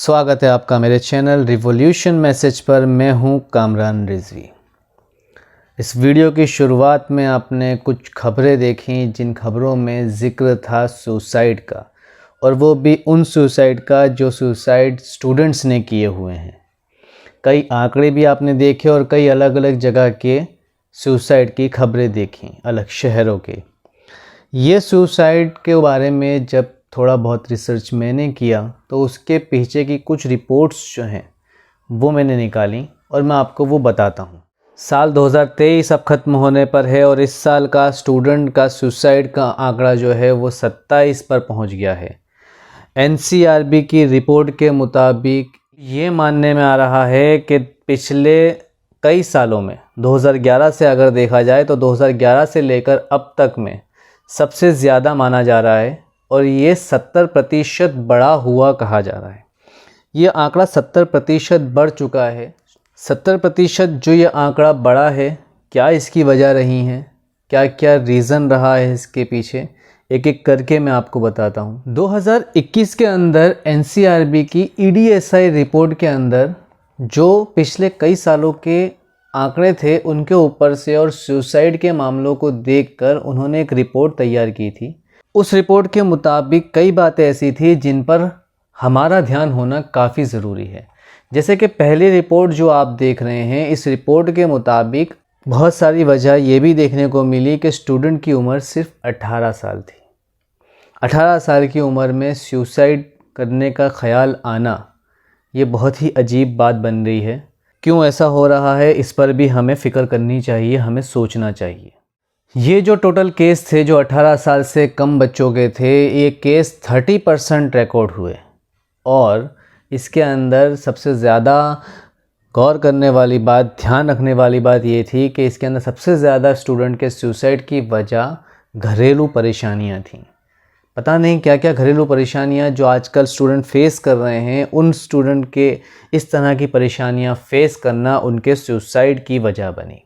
स्वागत है आपका मेरे चैनल रिवॉल्यूशन मैसेज पर। मैं हूं कामरान रिजवी। इस वीडियो की शुरुआत में आपने कुछ खबरें देखी जिन खबरों में ज़िक्र था सुसाइड का, और वो भी उन सुसाइड का जो सुसाइड स्टूडेंट्स ने किए हुए हैं। कई आंकड़े भी आपने देखे और कई अलग अलग जगह के सुसाइड की खबरें देखी, अलग शहरों के। ये सुसाइड के बारे में जब थोड़ा बहुत रिसर्च मैंने किया तो उसके पीछे की कुछ रिपोर्ट्स जो हैं वो मैंने निकाली और मैं आपको वो बताता हूँ। साल 2023 अब ख़त्म होने पर है और इस साल का स्टूडेंट का सुसाइड का आंकड़ा जो है वो 27 पर पहुँच गया है। एनसीआरबी की रिपोर्ट के मुताबिक ये मानने में आ रहा है कि पिछले कई सालों में 2011 से अगर देखा जाए तो 2011 से लेकर अब तक में सबसे ज़्यादा माना जा रहा है और ये 70% बढ़ा हुआ कहा जा रहा है। ये आंकड़ा 70% बढ़ चुका है। 70% जो ये आंकड़ा बढ़ा है, क्या इसकी वजह रही हैं, क्या क्या रीज़न रहा है इसके पीछे, एक एक करके मैं आपको बताता हूँ। 2021 के अंदर एनसीआरबी की ईडीएसआई रिपोर्ट के अंदर जो पिछले कई सालों के आंकड़े थे उनके ऊपर से और सुसाइड के मामलों को देखकर उन्होंने एक रिपोर्ट तैयार की थी। उस रिपोर्ट के मुताबिक कई बातें ऐसी थी जिन पर हमारा ध्यान होना काफ़ी ज़रूरी है। जैसे कि पहली रिपोर्ट जो आप देख रहे हैं, इस रिपोर्ट के मुताबिक बहुत सारी वजह ये भी देखने को मिली कि स्टूडेंट की उम्र सिर्फ 18 साल थी। 18 साल की उम्र में सुसाइड करने का ख्याल आना ये बहुत ही अजीब बात बन रही है। क्यों ऐसा हो रहा है इस पर भी हमें फ़िक्र करनी चाहिए, हमें सोचना चाहिए। ये जो टोटल केस थे जो 18 साल से कम बच्चों के थे, ये केस 30% रिकॉर्ड हुए और इसके अंदर सबसे ज़्यादा गौर करने वाली बात, ध्यान रखने वाली बात ये थी कि इसके अंदर सबसे ज़्यादा स्टूडेंट के सुसाइड की वजह घरेलू परेशानियां थीं। पता नहीं क्या क्या घरेलू परेशानियां जो आजकल स्टूडेंट फेस कर रहे हैं, उन स्टूडेंट के इस तरह की परेशानियां फेस करना उनके सुसाइड की वजह बनी।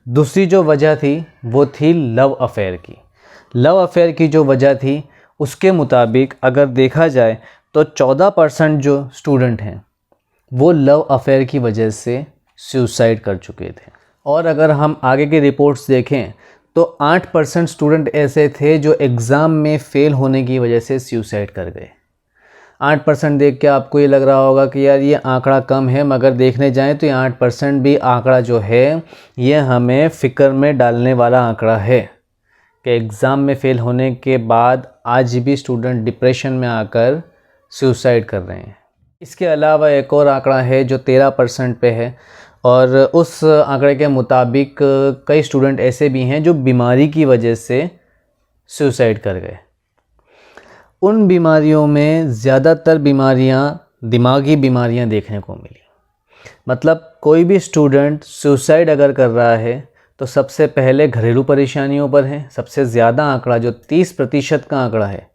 दूसरी जो वजह थी वो थी लव अफेयर की। लव अफेयर की जो वजह थी उसके मुताबिक अगर देखा जाए तो 14% जो स्टूडेंट हैं वो लव अफेयर की वजह से सुसाइड कर चुके थे। और अगर हम आगे की रिपोर्ट्स देखें तो 8% स्टूडेंट ऐसे थे जो एग्ज़ाम में फ़ेल होने की वजह से सुसाइड कर गए। 8% देख के आपको ये लग रहा होगा कि यार ये आंकड़ा कम है, मगर देखने जाएं तो ये 8% भी आंकड़ा जो है ये हमें फ़िक्र में डालने वाला आंकड़ा है कि एग्ज़ाम में फ़ेल होने के बाद आज भी स्टूडेंट डिप्रेशन में आकर सुसाइड कर रहे हैं। इसके अलावा एक और आंकड़ा है जो 13% पे है और उस आंकड़े के मुताबिक कई स्टूडेंट ऐसे भी हैं जो बीमारी की वजह से सुसाइड कर गए। उन बीमारियों में ज़्यादातर बीमारियां दिमागी बीमारियां देखने को मिली। मतलब कोई भी स्टूडेंट सुसाइड अगर कर रहा है तो सबसे पहले घरेलू परेशानियों पर है, सबसे ज़्यादा आंकड़ा जो 30% का आंकड़ा है।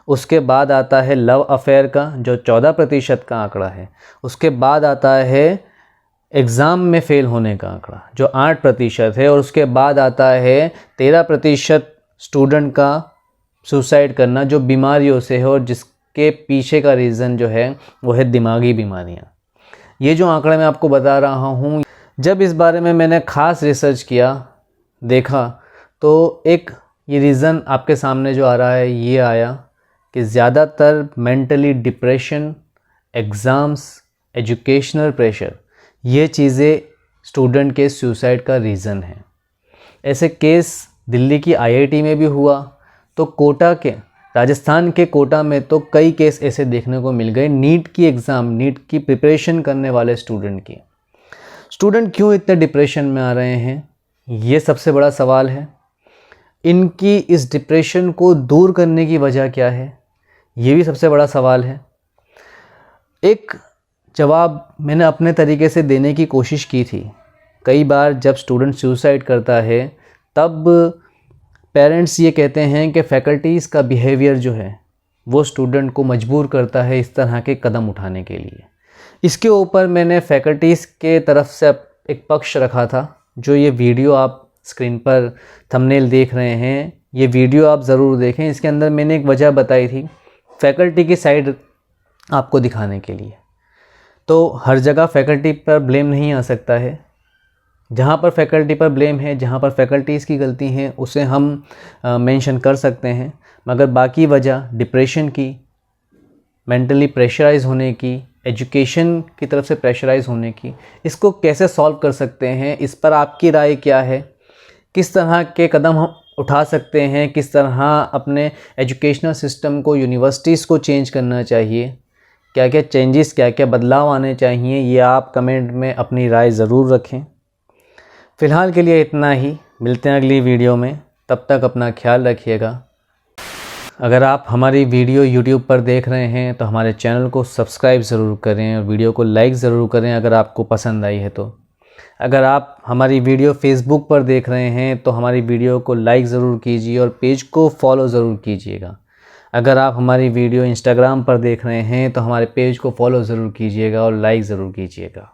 उसके बाद आता है लव अफेयर का जो 14% का आंकड़ा है। उसके बाद आता है एग्ज़ाम में फ़ेल होने का आंकड़ा जो 8% है। और उसके बाद आता है 13% स्टूडेंट का सुसाइड करना जो बीमारियों से है और जिसके पीछे का रीज़न जो है वो है दिमागी बीमारियां। ये जो आंकड़े मैं आपको बता रहा हूँ, जब इस बारे में मैंने ख़ास रिसर्च किया, देखा, तो एक ये रीज़न आपके सामने जो आ रहा है ये आया कि ज़्यादातर mentally depression, exams, educational pressure, ये चीज़ें स्टूडेंट के सुसाइड का रीज़न है। ऐसे केस दिल्ली की आईआईटी में भी हुआ, तो कोटा के, राजस्थान के कोटा में तो कई केस ऐसे देखने को मिल गए। नीट की एग्ज़ाम, नीट की प्रिपरेशन करने वाले स्टूडेंट क्यों इतने डिप्रेशन में आ रहे हैं, ये सबसे बड़ा सवाल है। इनकी इस डिप्रेशन को दूर करने की वजह क्या है, ये भी सबसे बड़ा सवाल है। एक जवाब मैंने अपने तरीके से देने की कोशिश की थी। कई बार जब स्टूडेंट सुसाइड करता है तब पेरेंट्स ये कहते हैं कि फैकल्टीज़ का बिहेवियर जो है वो स्टूडेंट को मजबूर करता है इस तरह के कदम उठाने के लिए। इसके ऊपर मैंने फैकल्टीज़ के तरफ से एक पक्ष रखा था। जो ये वीडियो आप स्क्रीन पर थंबनेल देख रहे हैं, ये वीडियो आप ज़रूर देखें। इसके अंदर मैंने एक वजह बताई थी, फैकल्टी की साइड आपको दिखाने के लिए। तो हर जगह फैकल्टी पर ब्लेम नहीं आ सकता है। जहाँ पर फैकल्टी पर ब्लेम है, जहाँ पर फैकल्टीज़ की गलती है, उसे हम मेंशन कर सकते हैं। मगर बाकी वजह डिप्रेशन की, मेंटली प्रेशराइज़ होने की, एजुकेशन की तरफ से प्रेशराइज़ होने की, इसको कैसे सॉल्व कर सकते हैं, इस पर आपकी राय क्या है? किस तरह के कदम हम उठा सकते हैं? किस तरह अपने एजुकेशनल सिस्टम को, यूनिवर्सिटीज़ को चेंज करना चाहिए? क्या क्या चेंजेस, क्या क्या बदलाव आने चाहिए? ये आप कमेंट में अपनी राय ज़रूर रखें। फ़िलहाल के लिए इतना ही, मिलते हैं अगली वीडियो में। तब तक अपना ख्याल रखिएगा। अगर आप हमारी वीडियो YouTube पर देख रहे हैं तो हमारे चैनल को सब्सक्राइब ज़रूर करें और वीडियो को लाइक ज़रूर करें अगर आपको पसंद आई है तो। अगर आप हमारी वीडियो Facebook पर देख रहे हैं तो हमारी वीडियो को लाइक ज़रूर कीजिए और पेज को फॉलो ज़रूर कीजिएगा। अगर आप हमारी वीडियो Instagram पर देख रहे हैं तो हमारे पेज को फॉलो ज़रूर कीजिएगा और लाइक ज़रूर कीजिएगा।